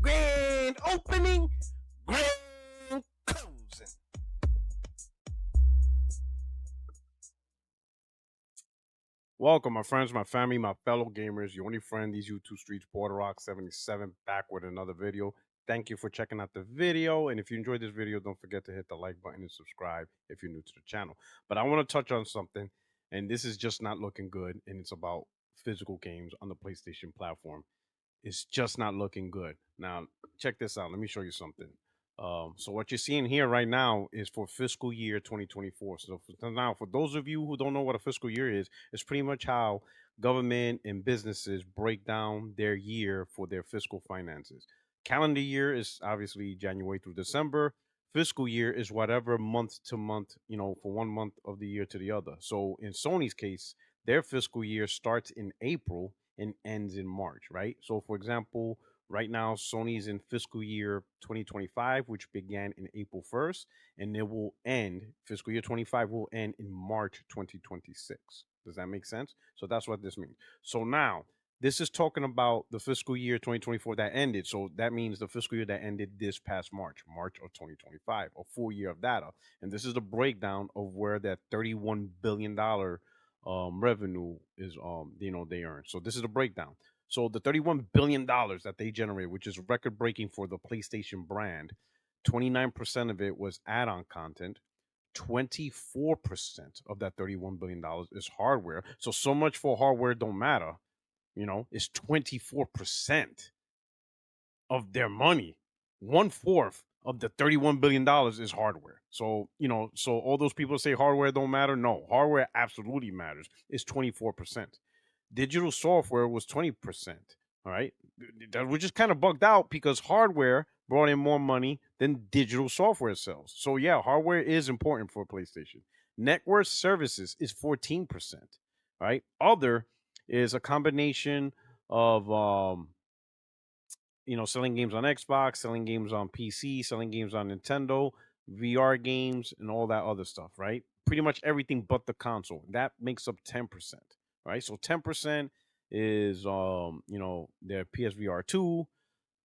Grand opening, grand closing. Welcome, my friends, my family, my fellow gamers. Your only friend, these YouTube streets, Border Rock 77, back with another video. Thank you for checking out the video. And if you enjoyed this video, don't forget to hit the like button and subscribe if you're new to the channel. But I want to touch on something, and this is just not looking good, and it's about physical games on the PlayStation platform. It's just not looking good. Now, check this out. Let me show you something. So what you're seeing here right now is for fiscal year 2024. Now, for those of you who don't know what a fiscal year is, it's pretty much how government and businesses break down their year for their fiscal finances. Calendar year is obviously January through December. Fiscal year is whatever month to month, for one month of the year to the other. So in Sony's case, their fiscal year starts in April and ends in March, right? So, for example, right now, Sony's in fiscal year 2025, which began in April 1st, and it will end, fiscal year 25 will end in March 2026. Does that make sense? So, that's what this means. So, now, this is talking about the fiscal year 2024 that ended. So, that means the fiscal year that ended this past March, March of 2025, a full year of data. And this is the breakdown of where that $31 billion revenue is they earn. So this is a breakdown. So the $31 billion that they generated, which is record breaking for the PlayStation brand, 29% of it was add-on content. 24% of that $31 billion is hardware. So much for hardware don't matter. It's 24% of their money. One fourth of the $31 billion is hardware. So all those people say hardware don't matter. No, hardware absolutely matters. It's 24%. Digital software was 20%. All right. We're just kind of bugged out because hardware brought in more money than digital software sells. So yeah, hardware is important for PlayStation. Network services is 14%. Right. Other is a combination of selling games on Xbox, selling games on PC, selling games on Nintendo, VR games, and all that other stuff, right? Pretty much everything but the console. That makes up 10%, right? So 10% is their PSVR 2,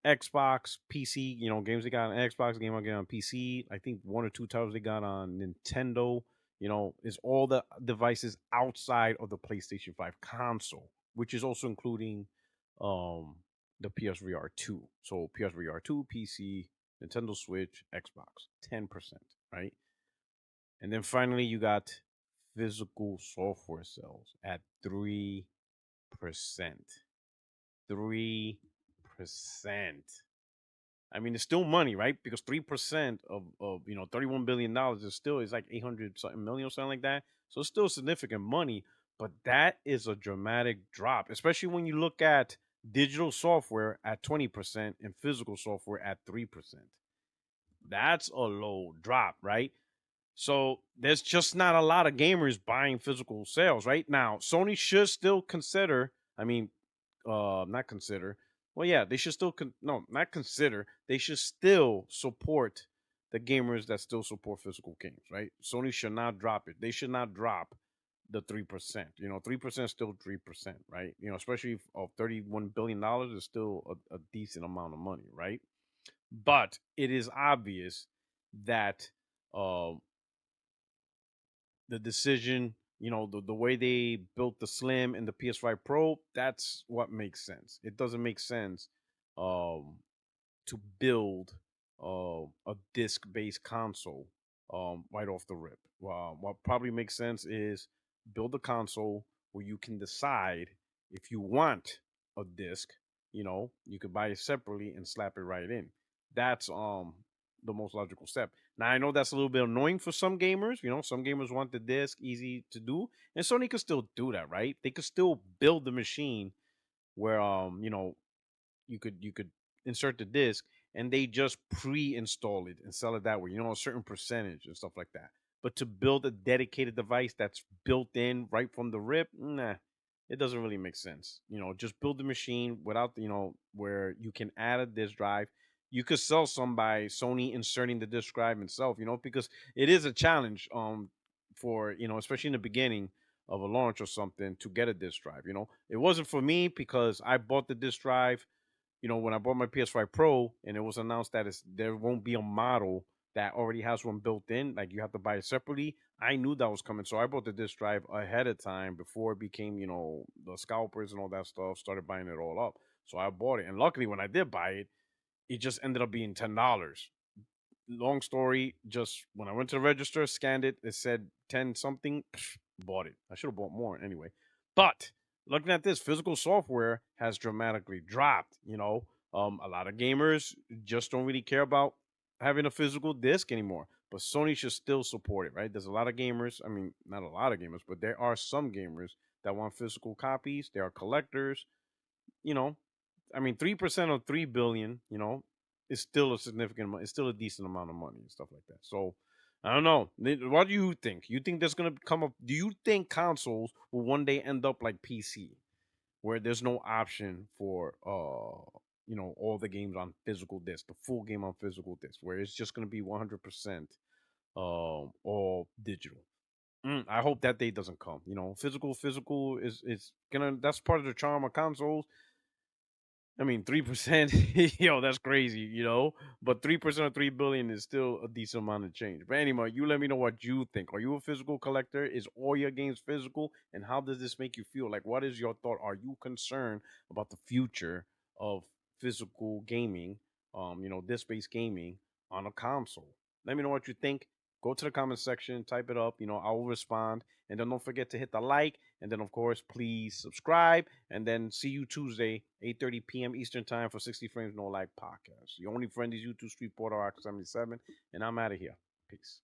Xbox, PC, games they got on Xbox, game I get on PC. I think one or two titles they got on Nintendo, is all the devices outside of the PlayStation 5 console, which is also including um the PSVR 2. So PSVR 2, PC, Nintendo Switch, Xbox, 10%, right? And then finally you got physical software sales at 3%. 3%. I mean, it's still money, right? Because 3% of $31 billion is like 800 something million or something like that. So it's still significant money, but that is a dramatic drop, especially when you look at digital software at 20% and physical software at 3%. That's a low drop, right? So there's just not a lot of gamers buying physical sales right now. Sony should still consider, I mean, not consider. Well, yeah, they should still no, not consider. They should still support the gamers that still support physical games, right? Sony should not drop it. They should not drop the 3%. 3% is still 3%, right? Especially of $31 billion is still a decent amount of money, right? But it is obvious that uh, the decision, the way they built the Slim and the PS5 Pro, that's what makes sense. It doesn't make sense um, to build a disc-based console right off the rip. What probably makes sense is build a console where you can decide if you want a disc. You could buy it separately and slap it right in. That's the most logical step. Now I know that's a little bit annoying for some gamers. Some gamers want the disc, easy to do, and Sony could still do that, right? They could still build the machine where you could insert the disc and they just pre-install it and sell it that way. A certain percentage and stuff like that. But to build a dedicated device that's built in right from the rip, nah, it doesn't really make sense. Just build the machine without where you can add a disk drive. You could sell some by Sony inserting the disk drive itself, because it is a challenge for especially in the beginning of a launch or something to get a disk drive. It wasn't for me because I bought the disk drive when I bought my PS5 Pro and it was announced that there won't be a model that already has one built in, like you have to buy it separately. I knew that was coming, so I bought the disc drive ahead of time before it became, the scalpers and all that stuff started buying it all up. So I bought it, and luckily when I did buy it, it just ended up being $10. Long story, just when I went to the register, scanned it, it said 10 something, bought it. I should have bought more anyway. But looking at this, physical software has dramatically dropped. A lot of gamers just don't really care about having a physical disc anymore. But Sony should still support it, right? There's a lot of gamers. I mean, not a lot of gamers, but there are some gamers that want physical copies. There are collectors. You know, I mean, 3% of 3 billion, is still a significant amount. It's still a decent amount of money and stuff like that. So, I don't know. What do you think? You think there's gonna come up? Do you think consoles will one day end up like PC, where there's no option for all the games on physical disc, the full game on physical disc, where it's just gonna be 100% all digital? I hope that day doesn't come. Physical is gonna. That's part of the charm of consoles. I mean, 3%, that's crazy, But 3% of 3 billion is still a decent amount of change. But anyway, you let me know what you think. Are you a physical collector? Is all your games physical? And how does this make you feel? Like, what is your thought? Are you concerned about the future of physical gaming, disc-based gaming on a console? Let me know what you think. Go to the comment section, type it up. I will respond. And then don't forget to hit the like. And then, of course, please subscribe. And then see you Tuesday, 8:30 p.m. Eastern Time for 60 Frames No Lag podcast. Your only friend is YouTube Street Porter Rock 77. And I'm out of here. Peace.